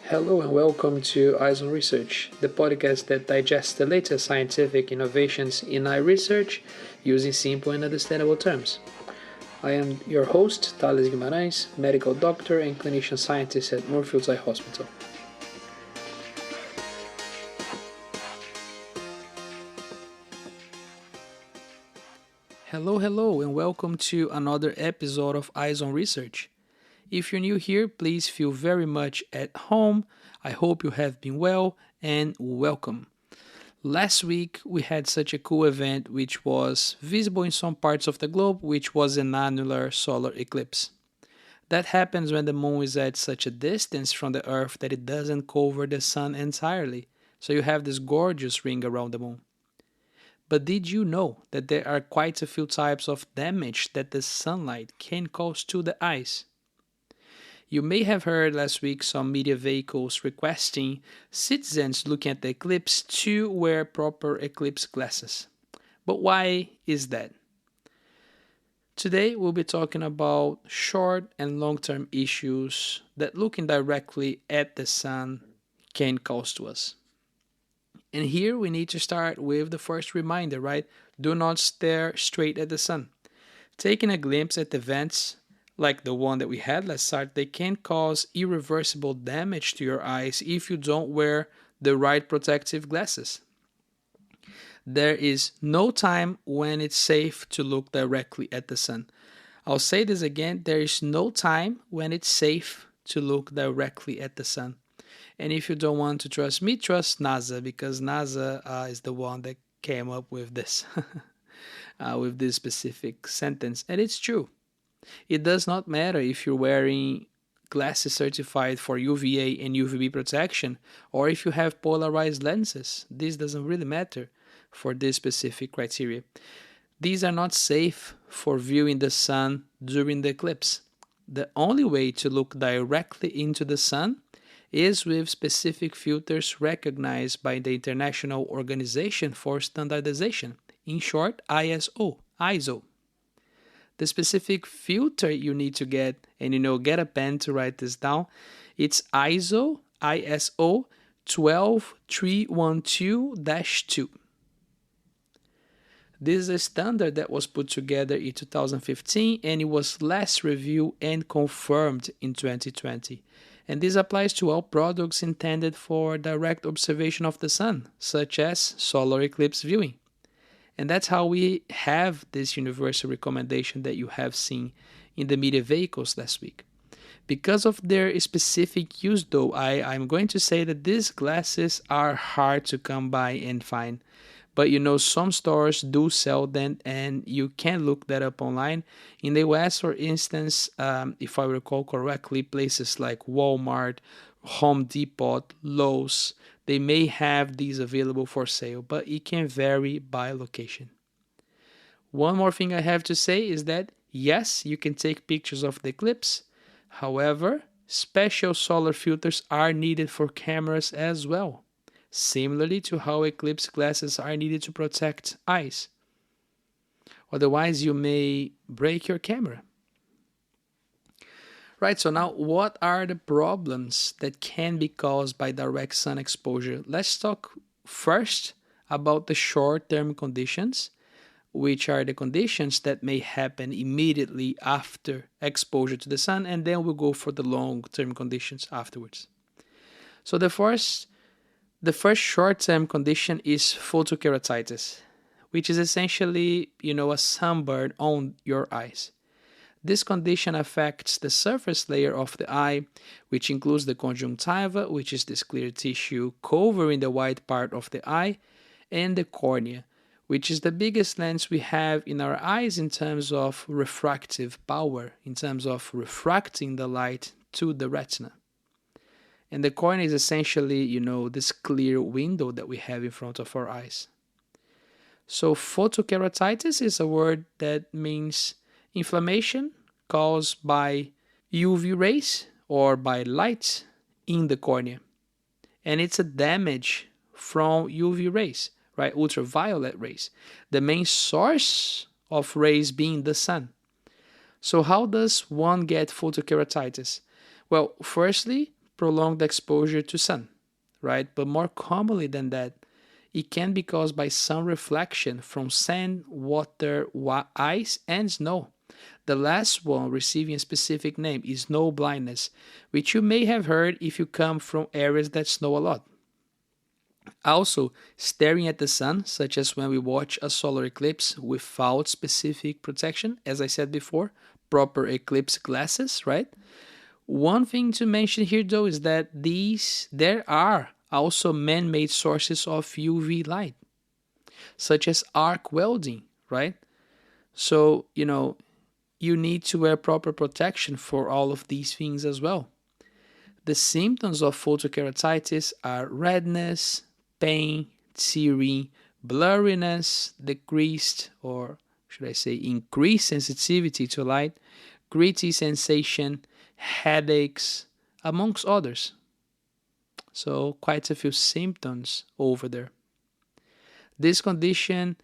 Hello and welcome to Eyes on Research, the podcast that digests the latest scientific innovations in eye research using simple and understandable terms. I am your host, Thales Guimaraes, medical doctor and clinician scientist at Moorfields Eye Hospital. Hello, and welcome to another episode of Eyes on Research. If you're new here, please feel very much at home. I hope you have been well and welcome. Last week, we had such a cool event which was visible in some parts of the globe, which was an annular solar eclipse. That happens when the moon is at such a distance from the earth that it doesn't cover the sun entirely. So you have this gorgeous ring around the moon. But did you know that there are quite a few types of damage that the sunlight can cause to the eyes? You may have heard last week some media vehicles requesting citizens looking at the eclipse to wear proper eclipse glasses. But why is that? Today we'll be talking about short and long-term issues that looking directly at the sun can cause to us. And here we need to start with the first reminder, right? Do not stare straight at the sun. Taking a glimpse at events like the one that we had last Saturday can cause irreversible damage to your eyes if you don't wear the right protective glasses. There is no time when it's safe to look directly at the sun. I'll say this again, there is no time when it's safe to look directly at the sun. And if you don't want to trust me, trust NASA, because NASA is the one that came up with this, with this specific sentence. And it's true. It does not matter if you're wearing glasses certified for UVA and UVB protection, or if you have polarized lenses. This doesn't really matter for this specific criteria. These are not safe for viewing the sun during the eclipse. The only way to look directly into the sun is with specific filters recognized by the International Organization for Standardization, in short ISO. The specific filter you need to get, and get a pen to write this down, it's ISO 12312-2. This is a standard that was put together in 2015 and it was last reviewed and confirmed in 2020. And this applies to all products intended for direct observation of the sun, such as solar eclipse viewing. And that's how we have this universal recommendation that you have seen in the media vehicles last week. Because of their specific use, though, I'm going to say that these glasses are hard to come by and find. But some stores do sell them and you can look that up online. In the US, for instance, if I recall correctly, places like Walmart, Home Depot, Lowe's, they may have these available for sale, but it can vary by location. One more thing I have to say is that, yes, you can take pictures of the eclipse. However, special solar filters are needed for cameras as well, similarly to how eclipse glasses are needed to protect eyes. Otherwise, you may break your camera. Right, so now what are the problems that can be caused by direct sun exposure? Let's talk first about the short-term conditions, which are the conditions that may happen immediately after exposure to the sun, and then we'll go for the long-term conditions afterwards. So the first short-term condition is photokeratitis, which is essentially, a sunburn on your eyes. This condition affects the surface layer of the eye, which includes the conjunctiva, which is this clear tissue covering the white part of the eye, and the cornea, which is the biggest lens we have in our eyes in terms of refractive power, in terms of refracting the light to the retina. And the cornea is essentially, this clear window that we have in front of our eyes. So photokeratitis is a word that means inflammation caused by UV rays or by light in the cornea. And it's a damage from UV rays, right? Ultraviolet rays. The main source of rays being the sun. So how does one get photokeratitis? Well, firstly, prolonged exposure to sun, right? But more commonly than that, it can be caused by sun reflection from sand, water, ice, and snow. The last one receiving a specific name is snow blindness, which you may have heard if you come from areas that snow a lot. Also, staring at the sun, such as when we watch a solar eclipse without specific protection, as I said before, proper eclipse glasses, right? One thing to mention here though is that there are also man-made sources of UV light, such as arc welding, right? So, you need to wear proper protection for all of these things as well. The symptoms of photokeratitis are redness, pain, tearing, blurriness, decreased, or should I say increased sensitivity to light, gritty sensation, headaches, amongst others. So quite a few symptoms over there. This condition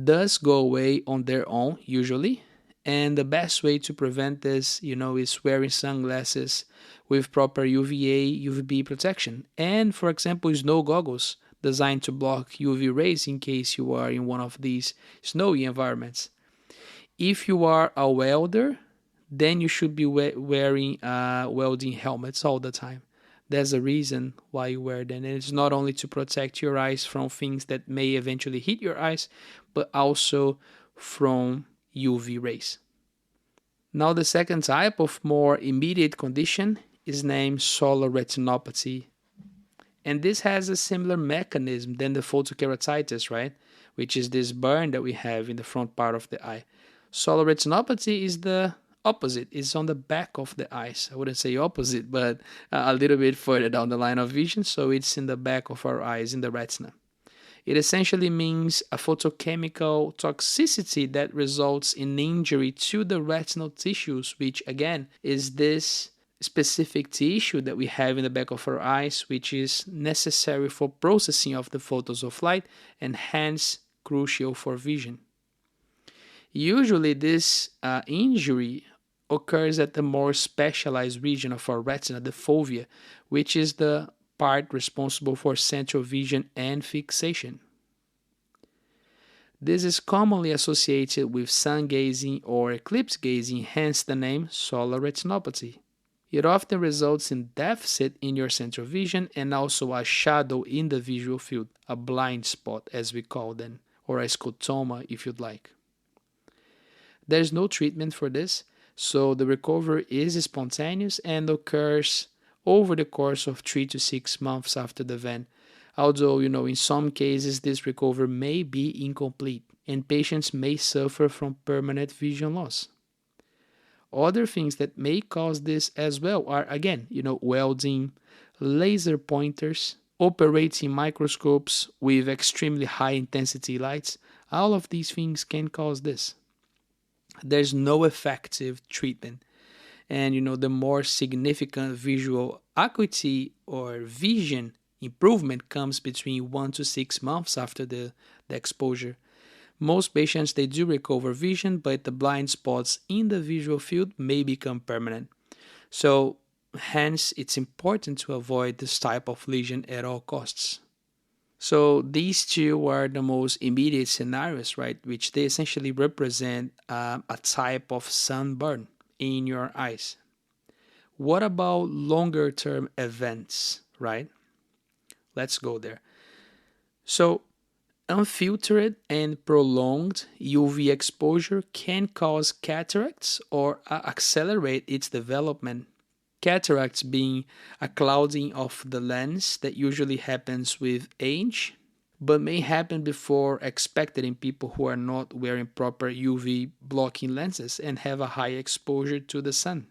does go away on their own usually, and the best way to prevent this, is wearing sunglasses with proper UVA, UVB protection, and for example, snow goggles designed to block UV rays in case you are in one of these snowy environments. If you are a welder, then you should be wearing welding helmets all the time. There's a reason why you wear them. And it's not only to protect your eyes from things that may eventually hit your eyes, but also from UV rays. Now, the second type of more immediate condition is named solar retinopathy. And this has a similar mechanism than the photokeratitis, right? Which is this burn that we have in the front part of the eye. Solar retinopathy is the opposite. It's on the back of the eyes. I wouldn't say opposite, but a little bit further down the line of vision. So it's in the back of our eyes, in the retina. It essentially means a photochemical toxicity that results in injury to the retinal tissues, which again is this specific tissue that we have in the back of our eyes, which is necessary for processing of the photons of light and hence crucial for vision. Usually this injury occurs at the more specialized region of our retina, the fovea, which is the part responsible for central vision and fixation. This is commonly associated with sun gazing or eclipse gazing, hence the name solar retinopathy. It often results in deficit in your central vision and also a shadow in the visual field, a blind spot as we call them, or a scotoma if you'd like. There's no treatment for this, so the recovery is spontaneous and occurs over the course of 3 to 6 months after the event. Although, in some cases this recovery may be incomplete and patients may suffer from permanent vision loss. Other things that may cause this as well are, again, welding, laser pointers, operating microscopes with extremely high intensity lights. All of these things can cause this. There's no effective treatment. And, the more significant visual acuity or vision improvement comes between 1 to 6 months after the exposure. Most patients, they do recover vision, but the blind spots in the visual field may become permanent. So, hence, it's important to avoid this type of lesion at all costs. So these two are the most immediate scenarios, right? Which they essentially represent a type of sunburn in your eyes. What about longer term events, right? Let's go there. So unfiltered and prolonged UV exposure can cause cataracts or accelerate its development. Cataracts being a clouding of the lens that usually happens with age, but may happen before expected in people who are not wearing proper UV blocking lenses and have a high exposure to the sun.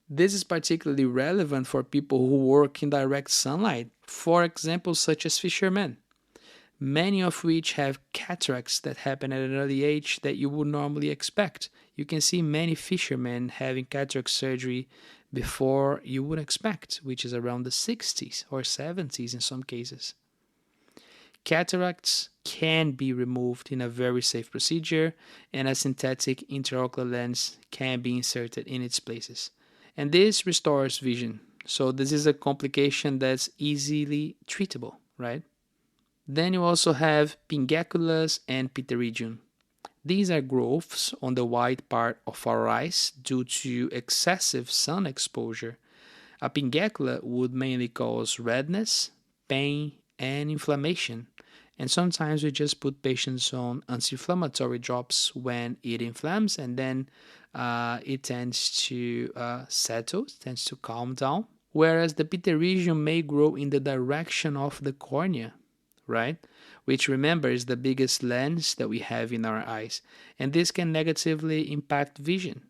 This is particularly relevant for people who work in direct sunlight, for example, such as fishermen, many of which have cataracts that happen at an early age that you would normally expect. You can see many fishermen having cataract surgery before you would expect, which is around the 60s or 70s in some cases. Cataracts can be removed in a very safe procedure, and a synthetic intraocular lens can be inserted in its places. And this restores vision, So this is a complication that's easily treatable, right? Then you also have pingaculus and pterygium. These are growths on the white part of our eyes due to excessive sun exposure. A pingacula would mainly cause redness, pain, and inflammation. And sometimes we just put patients on anti-inflammatory drops when it inflames, and then it tends to settle, tends to calm down. Whereas the pterygium may grow in the direction of the cornea, right? Which, remember, is the biggest lens that we have in our eyes, and this can negatively impact vision.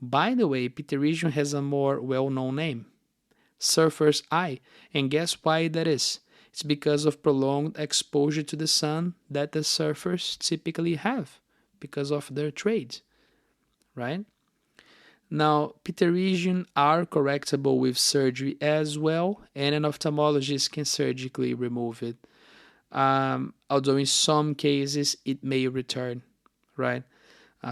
By the way, pterygium has a more well-known name, surfer's eye, and guess why that is? It's because of prolonged exposure to the sun that the surfers typically have because of their trade, right? Now, pterygium are correctable with surgery as well, and an ophthalmologist can surgically remove it. Although in some cases it may return, right?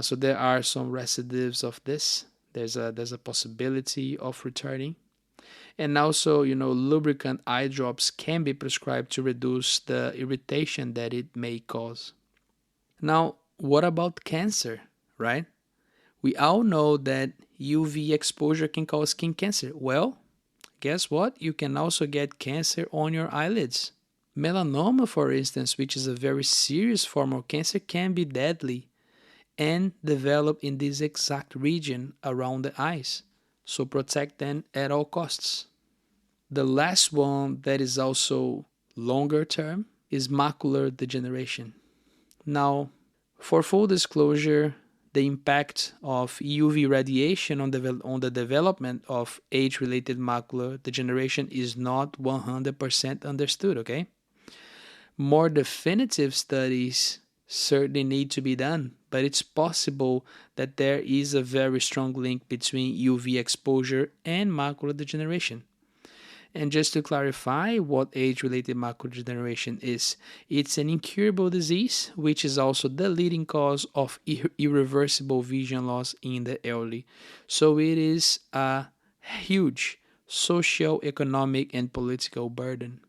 So there are some recidives of this. There's a possibility of returning, and also lubricant eye drops can be prescribed to reduce the irritation that it may cause. Now, what about cancer, right? We all know that UV exposure can cause skin cancer. Well, guess what? You can also get cancer on your eyelids. Melanoma, for instance, which is a very serious form of cancer, can be deadly and develop in this exact region around the eyes. So protect them at all costs. The last one that is also longer term is macular degeneration. Now, for full disclosure, the impact of UV radiation on the development of age-related macular degeneration is not 100% understood, okay? More definitive studies certainly need to be done, but it's possible that there is a very strong link between UV exposure and macular degeneration. And just to clarify what age-related macular degeneration is, it's an incurable disease, which is also the leading cause of irreversible vision loss in the elderly. So it is a huge social, economic, and political burden.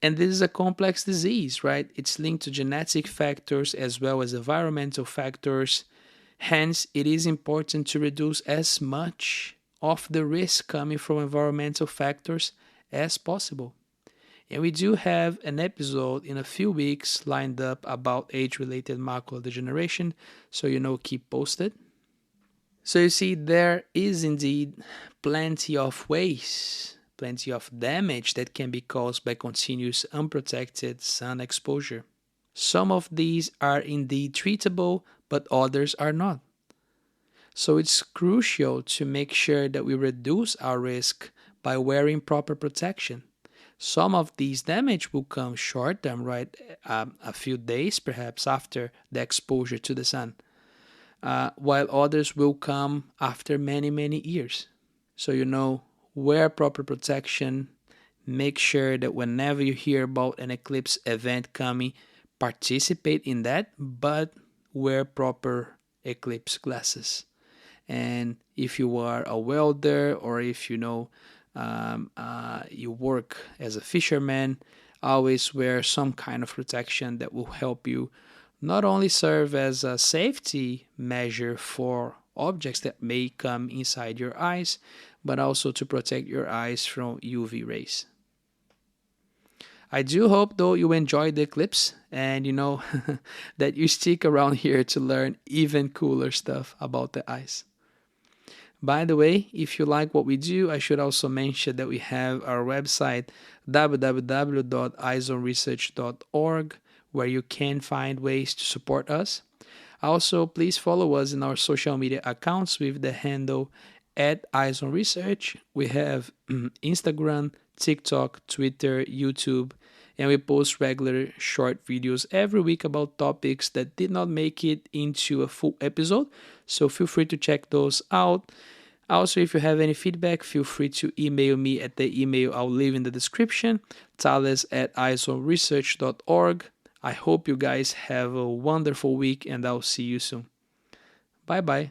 And this is a complex disease, right? It's linked to genetic factors as well as environmental factors. Hence, it is important to reduce as much of the risk coming from environmental factors as possible. And we do have an episode in a few weeks lined up about age-related macular degeneration, so keep posted. So you see, there is indeed plenty of ways, plenty of damage that can be caused by continuous unprotected sun exposure. Some of these are indeed treatable, but others are not. So it's crucial to make sure that we reduce our risk by wearing proper protection. Some of these damage will come short term, right? A few days perhaps after the exposure to the sun, while others will come after many, many years. So, wear proper protection. Make sure that whenever you hear about an eclipse event coming, participate in that, but wear proper eclipse glasses. And if you are a welder, or if you work as a fisherman, always wear some kind of protection that will help you not only serve as a safety measure for objects that may come inside your eyes, but also to protect your eyes from UV rays. I do hope, though, you enjoyed the eclipse and that you stick around here to learn even cooler stuff about the eyes. By the way, if you like what we do, I should also mention that we have our website www.eyezoneresearch.org, where you can find ways to support us. Also, please follow us in our social media accounts with the handle @EyeZoneResearch. We have Instagram, TikTok, Twitter, YouTube, and we post regular short videos every week about topics that did not make it into a full episode, so feel free to check those out. Also, if you have any feedback, feel free to email me at the email I'll leave in the description, thales@eyezoneresearch.org. I hope you guys have a wonderful week, and I'll see you soon. Bye-bye.